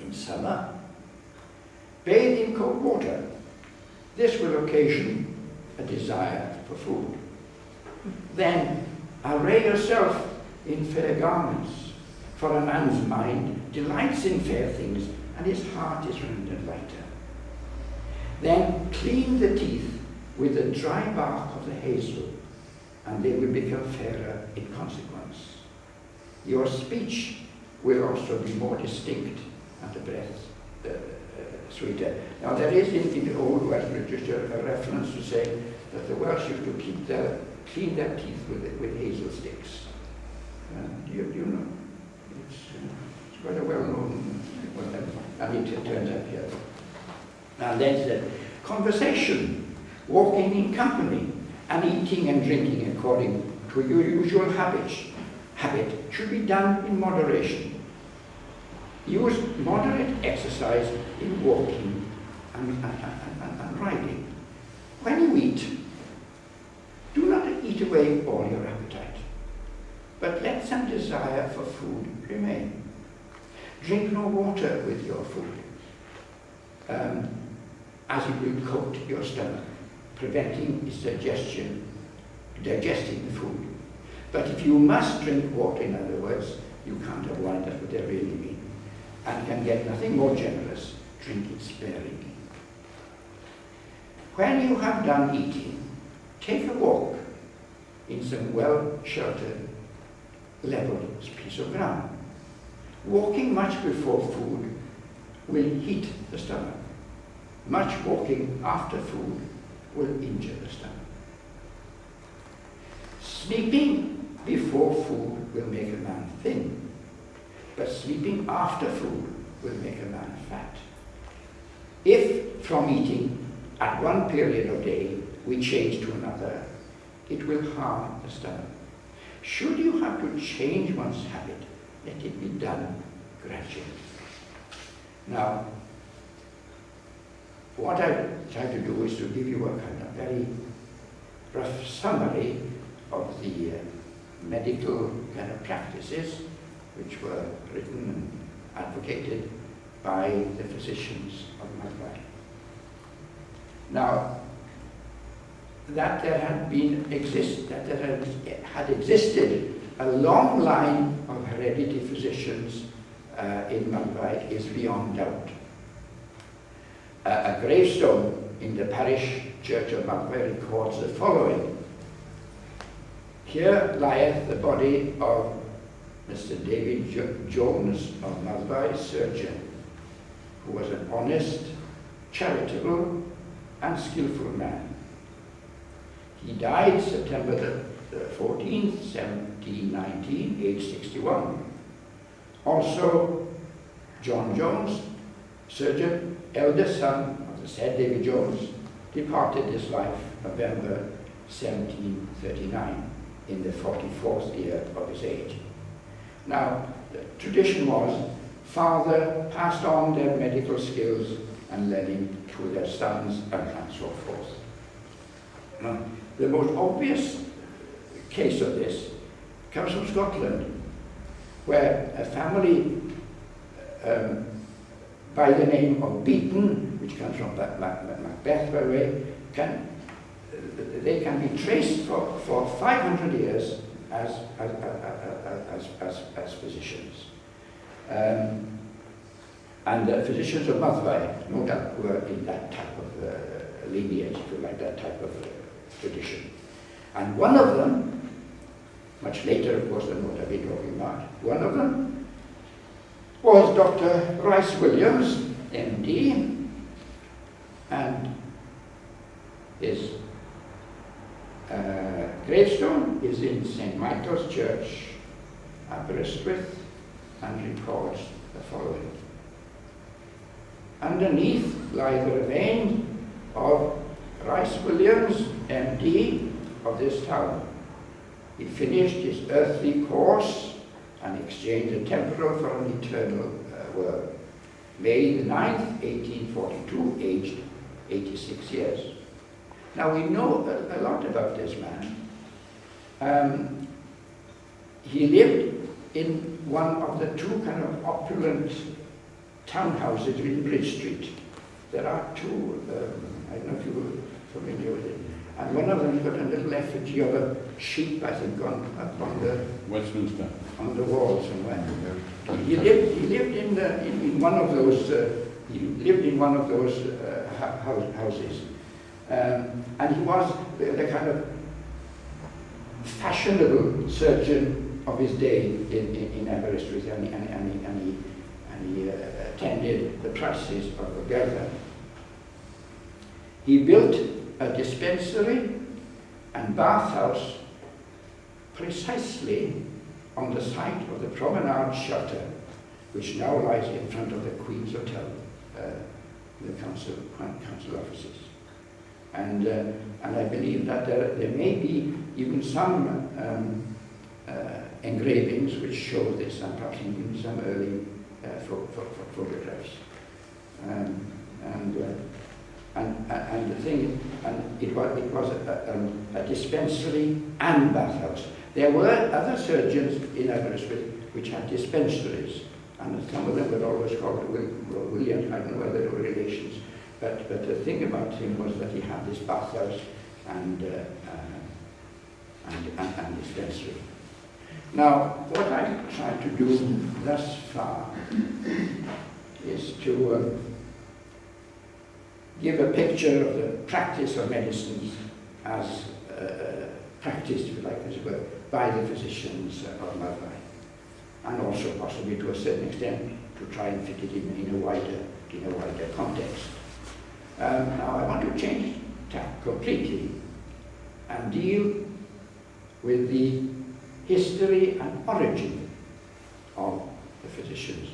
in summer. Bathe in cold water. This will occasion a desire for food. Then array yourself in fair garments, for a man's mind delights in fair things, and his heart is rendered lighter. Then clean the teeth with the dry bark of the hazel, and they will become fairer in consequence. Your speech will also be more distinct, and the breath sweeter. Now there is in the Old Welsh literature a reference to say that the Welsh used to clean their teeth with hazel sticks. Do you know? It's quite a well-known, and it turns up here. And then it said, conversation, walking in company, and eating and drinking according to your usual habit should be done in moderation. Use moderate exercise in walking and riding. When you eat, do not eat away all your appetite, but let some desire for food remain. Drink no water with your food, as it will coat your stomach, preventing its digesting the food. But if you must drink water, in other words, you can't have wine, that's what they really mean, and can get nothing more generous, drink it sparingly. When you have done eating, take a walk in some well-sheltered, level piece of ground. Walking much before food will heat the stomach. Much walking after food will injure the stomach. Sleeping before food will make a man thin, but sleeping after food will make a man fat. If from eating at one period of day we change to another, it will harm the stomach. Should you have to change one's habit, let it be done gradually. Now, what I try to do is to give you a kind of very rough summary of the medical kind of practices which were written and advocated by the physicians of Myddfai. Now, that there had existed a long line of hereditary physicians in Myddfai is beyond doubt. A gravestone in the parish church of Myddfai records the following. Here lieth the body of Mr. David Jones of Myddfai, surgeon, who was an honest, charitable, and skillful man. He died September the 14th, 1719, aged 61. Also, John Jones, surgeon, eldest son of the said David Jones, departed this life November 1739 in the 44th year of his age. Now, the tradition was father passed on their medical skills and learning to their sons and so forth. Now, the most obvious case of this comes from Scotland, where a family by the name of Beaton, which comes from Macbeth, by the way, they can be traced for 500 years as physicians. And the physicians of Myddfai, no doubt, were in that type of lineage, if you like, that type of tradition. And one of them, much later, of course, than what I've been talking about, one of them was Dr. Rice Williams, MD, and his gravestone is in St. Michael's Church, Aberystwyth, and records the following. Underneath lie the remains of Rice Williams, MD, of this town. He finished his earthly course and exchanged the temporal for an eternal world. May the 9th, 1842, aged 86 years. Now we know a lot about this man. He lived in one of the two kind of opulent townhouses in Bridge Street. There are two, I don't know if you're familiar with it, and one of them's got a little effigy of a sheep, I think, up on the Westminster. On the wall somewhere. He lived in one of those. He lived in one of those houses, and he was the kind of fashionable surgeon of his day in Aberystwyth, and he attended the prices of Aberystwyth. He built a dispensary and bathhouse precisely on the site of the promenade shelter, which now lies in front of the Queen's Hotel, the council offices. And I believe that there may be even some engravings which show this, and perhaps even some early photographs. And the thing, and it was a dispensary and bathhouse. There were other surgeons in Aberystwyth which had dispensaries, and some of them were always called William. I don't know whether they were relations, but the thing about him was that he had this bathhouse and dispensary. Now, what I'm trying to do thus far is to give a picture of the practice of medicines as practiced, if you like, as it were, by the physicians of Myddfai, and also possibly to a certain extent to try and fit it in a wider context. Now I want to change tack completely and deal with the history and origin of the physicians